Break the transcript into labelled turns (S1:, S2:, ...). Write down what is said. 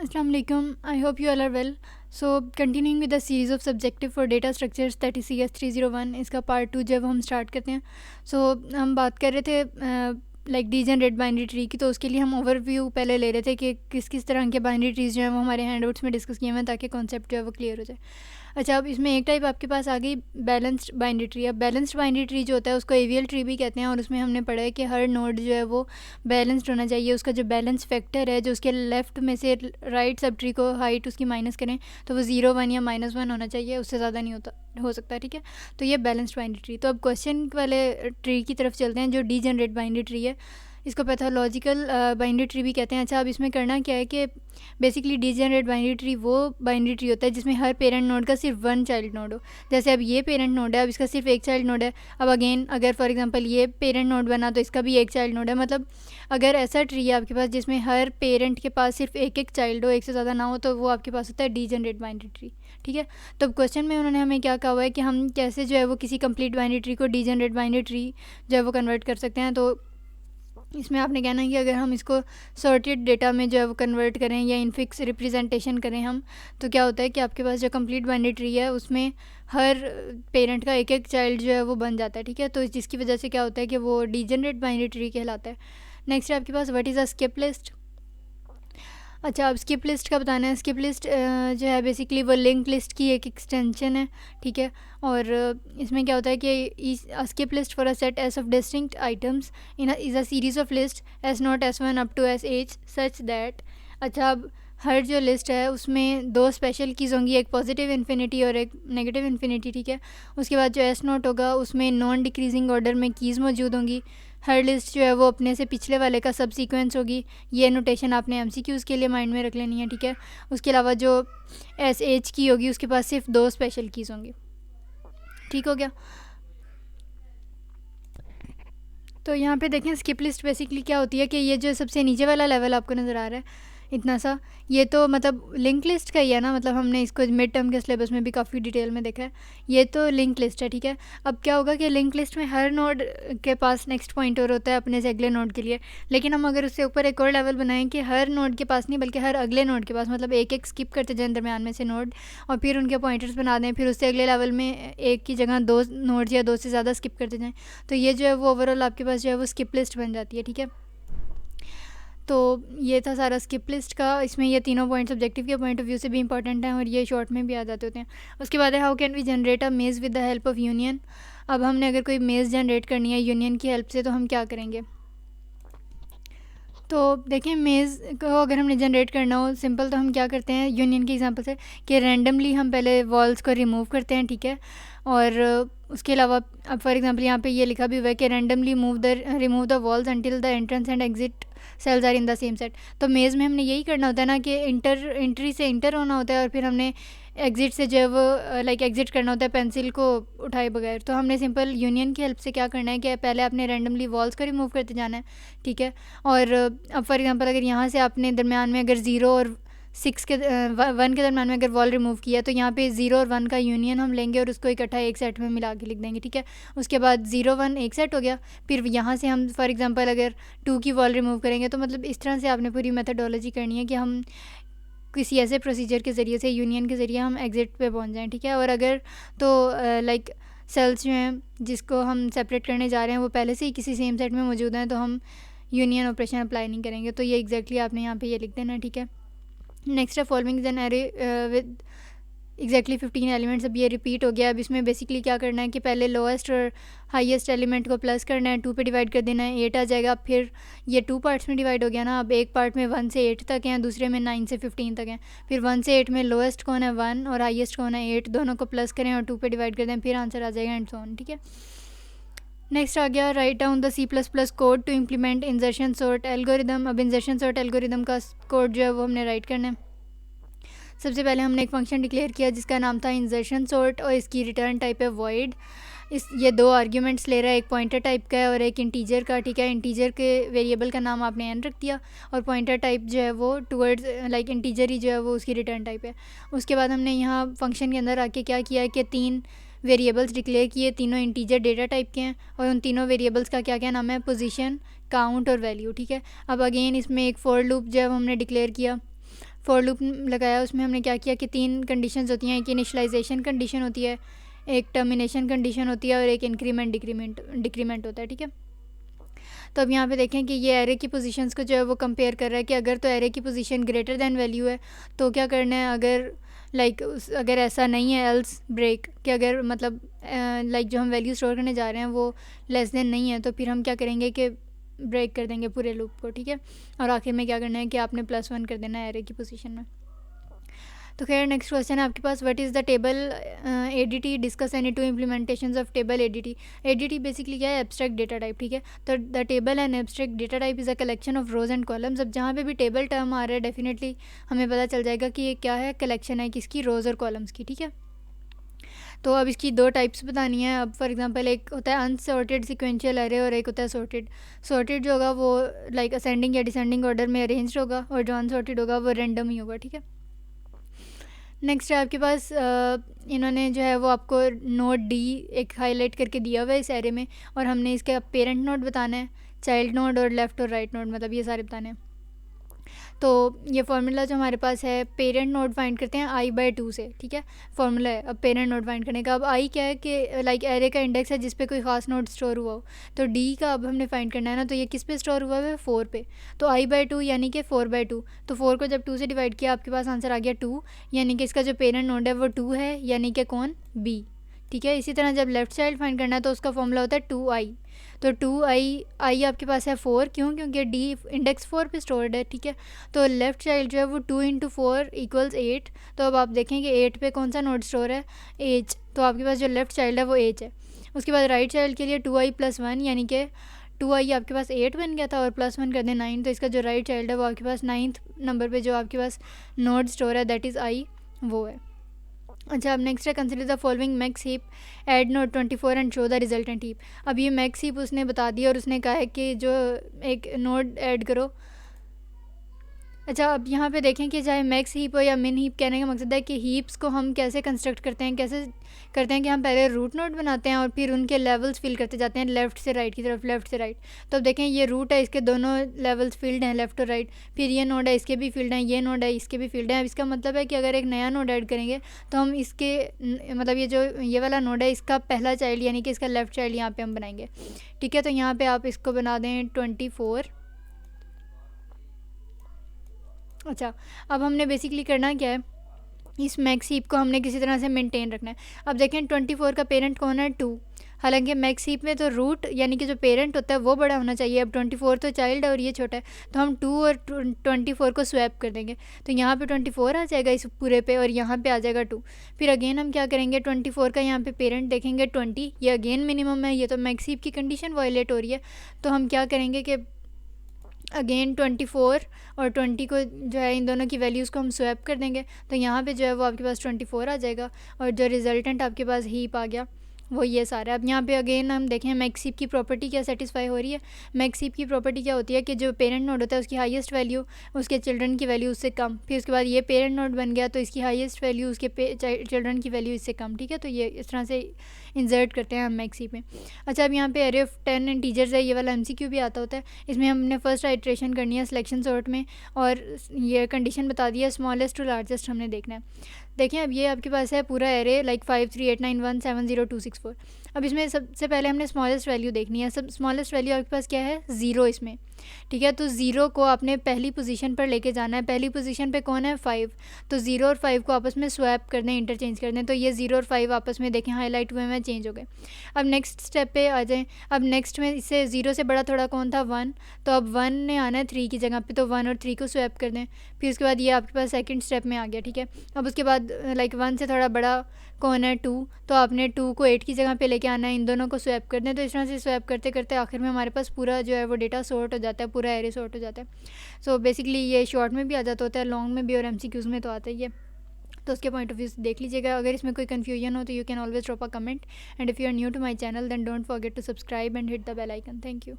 S1: Assalamu alaikum. I hope you all are well. So continuing with the series of subjective for data structures that is CS 301, इसका part 2 जब हम start करते हैं. So हम बात कर रहे थे लाइक डीजेनरेट बाइनरी ट्री की. तो उसके लिए हम ओवरव्यू पहले ले रहे थे कि किस किस तरह के बाइनरी ट्रीज जो हैं वो हमारे हैंडआउट्स में डिस्कस किए हुए हैं ताकि कॉन्सेप्ट जो है वो क्लियर हो जाए. अच्छा, अब इसमें एक टाइप आपके पास आ गई बैलेंस्ड बाइनरी ट्री. अब बैलेंस्ड बाइनरी ट्री जो होता है उसको एवीएल ट्री भी कहते हैं और उसमें हमने पढ़ा है कि हर नोड जो है वो बैलेंस्ड होना चाहिए. उसका जो बैलेंस फैक्टर है जो उसके लेफ़्ट में से राइट सब ट्री को हाइट उसकी माइनस करें तो वो 0, 1 या -1 होना चाहिए, उससे ज़्यादा नहीं हो सकता. ठीक है, तो ये बैलेंस्ड बाइनरी ट्री. तो अब क्वेश्चन वाले ट्री की तरफ चलते हैं जो डीजेनरेट बाइनरी ट्री है. इसको पैथोलॉजिकल बाइनरी ट्री भी कहते हैं. अच्छा, अब इसमें करना क्या है कि बेसिकली डीजेनरेट बाइनरी ट्री वो बाइनरी ट्री होता है जिसमें हर पेरेंट नोड का सिर्फ 1 चाइल्ड नोड हो. जैसे अब ये पेरेंट नोड है, अब इसका सिर्फ एक चाइल्ड नोड है. अब अगेन अगर फॉर एग्जांपल ये पेरेंट नोड बना तो इसका भी एक चाइल्ड नोड है. मतलब अगर ऐसा ट्री है आपके पास जिसमें हर पेरेंट के पास सिर्फ एक एक चाइल्ड हो, एक से ज़्यादा ना हो, तो वो आपके पास होता है डीजेनरेट बाइनरी ट्री. ठीक है, तो अब क्वेश्चन में उन्होंने हमें क्या कहा हुआ है कि हम कैसे जो है वो किसी कंप्लीट बाइनरी ट्री को डीजेनरेट बाइनरी ट्री जो है वो कन्वर्ट कर सकते हैं. तो इसमें आपने कहना है कि अगर हम इसको सॉर्टेड डेटा में जो है वो कन्वर्ट करें या इनफिक्स रिप्रेजेंटेशन करें हम, तो क्या होता है कि आपके पास जो कंप्लीट बाइनरी ट्री है उसमें हर पेरेंट का एक एक चाइल्ड जो है वो बन जाता है. ठीक है, तो जिसकी वजह से क्या होता है कि वो डीजेनरेट बाइनरी ट्री कहलाता है. नेक्स्ट है आपके पास what is a skip list. अच्छा, अब स्किप लिस्ट का बताना है. स्किप लिस्ट जो है बेसिकली वो लिंक लिस्ट की एक एक्सटेंशन है. ठीक है, और इसमें क्या होता है कि skip list for a set S of distinct items in is a series of list S not S1 up to SH such that. अच्छा, अब हर जो लिस्ट है उसमें 2 स्पेशल कीज़ होंगी, एक पॉजिटिव इन्फिनिटी और एक नेगेटिव इन्फिनिटी. ठीक है, उसके बाद जो S नोट होगा उसमें नॉन डिक्रीजिंग ऑर्डर में कीज़ मौजूद होंगी. हर लिस्ट जो है वो अपने से पिछले वाले का सब सीक्वेंस होगी. ये नोटेशन आपने MCQs के लिए माइंड में रख लेनी है. ठीक है, उसके अलावा जो SH की होगी उसके पास सिर्फ 2 स्पेशल कीज़ होंगी. ठीक हो गया. तो यहाँ पे देखें स्किप लिस्ट बेसिकली क्या होती है कि ये जो सबसे नीचे वाला लेवल आपको नज़र आ रहा है इतना सा, ये तो मतलब लिंक लिस्ट का ही है ना. मतलब हमने इसको मिड टर्म के सिलेबस में भी काफ़ी डिटेल में देखा है. ये तो लिंक लिस्ट है. ठीक है, अब क्या होगा कि लिंक लिस्ट में हर नोड के पास नेक्स्ट पॉइंटर होता है अपने से अगले नोड के लिए. लेकिन हम अगर उससे ऊपर एक और लेवल बनाएं कि हर नोड के पास नहीं बल्कि हर अगले नोड के पास, मतलब एक एक स्किप करते जाएं दरम्यान में से नोड और फिर उनके पॉइंटर्स बना दें, फिर उससे अगले लेवल में एक की जगह 2 नोड या 2 से ज़्यादा स्किप करते जाएँ, तो ये जो है वो ओवरऑल आपके पास जो है वो स्किप लिस्ट बन जाती है. ठीक है, तो ये था सारा स्किप लिस्ट का. इसमें ये तीनों पॉइंट्स ऑब्जेक्टिव के पॉइंट ऑफ व्यू से भी इंपॉर्टेंट हैं और ये शॉर्ट में भी आ जाते होते हैं. उसके बाद है how can we generate a maze with the help of union. अब हमने अगर कोई मेज़ जनरेट करनी है यूनियन की हेल्प से तो हम क्या करेंगे. तो देखें मेज़ को अगर हमने जनरेट करना हो सिंपल तो हम क्या करते हैं यूनियन के एग्जांपल से कि रैंडमली हम पहले वॉल्स को रिमूव करते हैं. ठीक है, और उसके अलावा अब फॉर एग्जांपल यहाँ पे ये लिखा भी हुआ है कि randomly remove the walls until the entrance and exit cells are in the same set. तो मेज़ में हमने यही करना होता है ना कि एंट्री से इंटर होना होता है और फिर हमने एग्ज़िट से जो है वो लाइक एग्ज़िट करना होता है पेंसिल को उठाए बगैर. तो हमने सिंपल यूनियन की हेल्प से क्या करना है कि पहले आपने रैंडमली वॉल्स को रिमूव करते जाना है. ठीक है, और अब फॉर एग्जांपल अगर यहाँ से आपने दरमियान में अगर 0 और 1 के दरम्यान में अगर वॉल रिमूव किया तो यहाँ पे 0 और 1 का यूनियन हम लेंगे और उसको इकट्ठा एक सेट में मिला के लिख देंगे. ठीक है, उसके बाद 0, 1 एक सेट हो गया. फिर यहाँ से हम फॉर एग्जांपल अगर 2 की वॉल रिमूव करेंगे तो मतलब इस तरह से आपने पूरी मेथडोलॉजी करनी है कि हम किसी ऐसे प्रोसीजर के ज़रिए से यूनियन के ज़रिए हम एग्ज़िट पे पहुँच जाएँ. ठीक है, और अगर तो लाइक सेल्स जो हैं जिसको हम सेपरेट करने जा रहे हैं वो पहले से ही किसी सेम सेट में मौजूद हैं तो हम यूनियन ऑपरेशन अप्लाई नहीं करेंगे. तो ये एग्जैक्टली आपने यहाँ पे ये लिख देना. ठीक है, नेक्स्ट है following an array with exactly 15 elements. अब ये रिपीट हो गया. अब इसमें बेसिकली क्या करना है कि पहले लोएस्ट और हाईएस्ट एलिमेंट को प्लस करना है, 2 पे डिवाइड कर देना है, 8 आ जाएगा. फिर ये 2 पार्ट्स में डिवाइड हो गया ना. अब एक पार्ट में 1 से 8 तक हैं, दूसरे में 9 से 15 तक हैं. फिर 1 से 8 में लोएस्ट कौन है 1 और हाईएस्ट कौन है 8, दोनों को प्लस करें और 2 पे डिवाइड कर दें, फिर आंसर आ जाएगा एंड सो ऑन. ठीक है, नेक्स्ट आ गया write down the C++ code to implement insertion sort algorithm. अब इंजर्शन सॉर्ट एल्गोरिदम का कोड जो है वो हमने राइट करना है. सबसे पहले हमने एक फंक्शन डिक्लेयर किया जिसका नाम था इंजर्शन सॉर्ट और इसकी रिटर्न टाइप है वॉइड. ये 2 आर्ग्यूमेंट्स ले रहा है, एक पॉइंटर टाइप का है और एक इंटीजर का. ठीक है, इंटीजर के वेरिएबल का नाम आपने एन रख दिया और पॉइंटर टाइप जो है वो टुवर्ड्स लाइक इंटीजर ही जो है वो उसकी रिटर्न टाइप है. उसके बाद हमने यहाँ फंक्शन के अंदर आके क्या किया है कि 3 वेरिएबल्स डिक्लेयर किए, तीनों इंटीजर डेटा टाइप के हैं और उन तीनों वेरिएबल्स का क्या क्या नाम है पोजीशन, काउंट और वैल्यू. ठीक है, अब अगेन इसमें एक फॉर लूप जो है हमने डिक्लेयर किया. फॉर लूप लगाया, उसमें हमने क्या किया कि 3 कंडीशंस होती हैं, एक इनिशियलाइजेशन कंडीशन होती है, एक टर्मिनेशन कंडीशन होती है और एक इंक्रीमेंट डिक्रीमेंट होता है, ठीक है। तो अब यहाँ पे देखें कि ये एरे की पोजीशंस को जो है वो कंपेयर कर रहा है कि अगर तो एरे की पोजीशन ग्रेटर दैन वैल्यू है तो क्या करना है, अगर अगर ऐसा नहीं है एल्स ब्रेक, कि अगर मतलब जो हम वैल्यू स्टोर करने जा रहे हैं वो लेस देन नहीं है, तो फिर हम क्या करेंगे कि ब्रेक कर देंगे पूरे लूप को, ठीक है। और आखिर में क्या करना है कि आपने +1 कर देना है एरे की पोजीशन में। तो खैर नेक्स्ट क्वेश्चन है आपके पास, what is the table ADT, discuss any 2 implementations of table ADT. ADT basically क्या है, एब्स्ट्रैक्ट डेटा टाइप, ठीक है। तो the table and abstract data type is a collection of rows and columns. अब जहाँ पे भी टेबल टर्म आ रहा है डेफिनेटली हमें पता चल जाएगा कि ये क्या है, कलेक्शन है किसकी, रोज़ और कॉलम्स की, ठीक है। तो अब इसकी 2 टाइप्स बतानी है। अब फॉर एग्जांपल एक होता है अनसॉर्टेड सिक्वेंशियल एरे और एक होता है सॉर्टेड। सॉर्टेड जो होगा वो असेंडिंग या डिसेंडिंग ऑर्डर में अरेंज्ड होगा और जो अनसॉर्टेड होगा वो रैंडम ही होगा, ठीक है। नेक्स्ट है आपके पास इन्होंने जो है वो आपको नोड डी एक हाईलाइट करके दिया हुआ है इस एरे में, और हमने इसके पेरेंट नोड बताना है, चाइल्ड नोड और लेफ़्ट और राइट नोड, मतलब ये सारे बताने हैं। तो ये फार्मूला जो हमारे पास है, पेरेंट नोड फाइंड करते हैं i/2 से, ठीक है। फार्मूला है अब पेरेंट नोड फाइंड करने का। अब i क्या है कि एरे का इंडेक्स है जिस पे कोई ख़ास नोड स्टोर हुआ हो, तो d का अब हमने फाइंड करना है ना, तो ये किस पे स्टोर हुआ है, 4 पे। तो i/2 यानी कि 4/2, तो 4 को जब 2 से डिवाइड किया आपके पास आंसर आ गया 2, यानी कि इसका जो पेरेंट नोड है वो 2 है, यानी कि कौन, b, ठीक है। इसी तरह जब लेफ़्ट चाइल्ड फाइंड करना है तो उसका फॉर्मूला होता है 2i। तो 2i आपके पास है 4, क्यों, क्योंकि डी इंडेक्स 4 पे स्टोर्ड है, ठीक है। तो लेफ़्ट चाइल्ड जो है वो 2 × 4 = 8। तो अब आप देखें कि 8 पे कौन सा नोड स्टोर है, एज, तो आपके पास जो लेफ़्ट चाइल्ड है वो एज है। उसके बाद राइट चाइल्ड के लिए 2i + 1, यानी कि 2i आपके पास 8 बन गया था और +1 कर दें 9, तो इसका जो राइट चाइल्ड है वो आपके पास 9th नंबर पर जो आपके पास नोड स्टोर है दैट इज़ i, वो है। अच्छा, अब नेक्स्ट है consider the following max heap, add node 24 and show the resultant heap. अब ये मैक्स हीप उसने बता दिया और उसने कहा है कि जो एक नोड ऐड करो। अच्छा, अब यहाँ पे देखें कि चाहे मैक्स हीप हो या मिन हीप, कहने का मकसद है कि हीप्स को हम कैसे कंस्ट्रक्ट करते हैं, कैसे करते हैं कि हम पहले रूट नोड बनाते हैं और फिर उनके लेवल्स फिल करते जाते हैं लेफ़्ट से राइट की तरफ, लेफ़्ट से राइट। तो अब देखें ये रूट है, इसके दोनों लेवल्स फील्ड हैं लेफ़्ट और राइट, फिर ये नोड है इसके भी फील्ड हैं, ये नोड है इसके भी फील्ड हैं। अब इसका मतलब है कि अगर एक नया नोड ऐड करेंगे तो हम इसके मतलब ये जो ये वाला नोड है इसका पहला चाइल्ड यानी कि इसका लेफ़्ट चाइल्ड यहाँ पर हम बनाएंगे, ठीक है। तो यहाँ पर आप इसको बना दें 24। अच्छा, अब हमने बेसिकली करना क्या है, इस मैक्स हीप को हमने किसी तरह से मेंटेन रखना है। अब देखें 24 का पेरेंट कौन है, 2, हालांकि मैक्स हीप में तो रूट यानी कि जो पेरेंट होता है वो बड़ा होना चाहिए। अब 24 तो चाइल्ड है और ये छोटा है, तो हम 2 और 24 को स्वैप कर देंगे, तो यहाँ पे 24 आ जाएगा इस पूरे पे और यहाँ पे आ जाएगा 2। फिर अगेन हम क्या करेंगे, 24 का यहाँ पे पेरेंट देखेंगे 20, ये अगेन मिनिमम है, ये तो मैक्स हीप की कंडीशन वायलेट हो रही है। तो हम क्या करेंगे कि अगेन 24 और 20 को जो है इन दोनों की वैल्यूज़ को हम स्वैप कर देंगे, तो यहाँ पे जो है वो आपके पास 24 आ जाएगा और जो रिजल्टेंट आपके पास हीप आ गया वो ये सारा। अब यहाँ पे अगेन हम देखें मैक्स हीप की प्रॉपर्टी क्या सेटिस्फाई हो रही है। मैक्स हीप की प्रॉपर्टी क्या होती है कि जो पेरेंट नोड होता है उसकी हाईएस्ट वैल्यू उसके चिल्ड्रन की वैल्यू उससे कम, फिर उसके बाद ये पेरेंट नोड बन गया तो इसकी हाईएस्ट वैल्यू उसके चिल्ड्रन की वैल्यू इससे कम, ठीक है। तो ये इस तरह से इंसर्ट करते हैं हम मैक्स हीप में। अच्छा, अब यहाँ पे एरे ऑफ 10 इंटीजर्स है, ये वाला MCQ भी आता होता है। इसमें हमने फर्स्ट आइट्रेशन करनी है सिलेक्शन सॉर्ट में और ये कंडीशन बता दी है स्मॉलेस्ट टू लार्जेस्ट हमने देखना है। देखें अब ये आपके पास है पूरा एरे 5 3 8 9 1 7 0 2 6 4। अब इसमें सबसे पहले हमने स्मॉलेस्ट वैल्यू देखनी है। सब स्मॉलेस्ट वैल्यू आपके पास क्या है, 0 इसमें, ठीक है। तो 0 को आपने पहली पोजीशन पर लेके जाना है। पहली पोजीशन पे कौन है, 5, तो 0 और 5 को आपस में स्वैप कर दें, इंटरचेंज कर दें, तो ये 0 और 5 आपस में देखें हाईलाइट हुए में चेंज हो गए। अब नेक्स्ट स्टेप पे आ जाएँ। अब नेक्स्ट में इससे 0 से बड़ा थोड़ा कौन था, 1, तो अब 1 ने आना है 3 की जगह पे, तो 1 और 3 को स्वैप कर दें। फिर उसके बाद ये आपके पास सेकंड स्टेप में आ गया, ठीक है। अब उसके बाद 1 से थोड़ा बड़ा कौन है, 2, तो आपने 2 को 8 की जगह पे लेके आना है, इन दोनों को स्वैप कर दें। तो इस तरह से स्वैप करते करते आखिर में हमारे पास पूरा जो है वो डेटा सॉर्ट हो जाता है, पूरा एरे सॉर्ट हो जाता है। सो बेसिकली ये शॉर्ट में भी आ जाता होता है, लॉन्ग में भी और MCQs में तो आता ही है। तो उसके पॉइंट ऑफ व्यू से देख लीजिएगा। अगर इसमें कोई कन्फ्यूजन हो तो you can always drop a comment and if you are new to my channel then don't forget to subscribe and hit the bell icon. Thank you.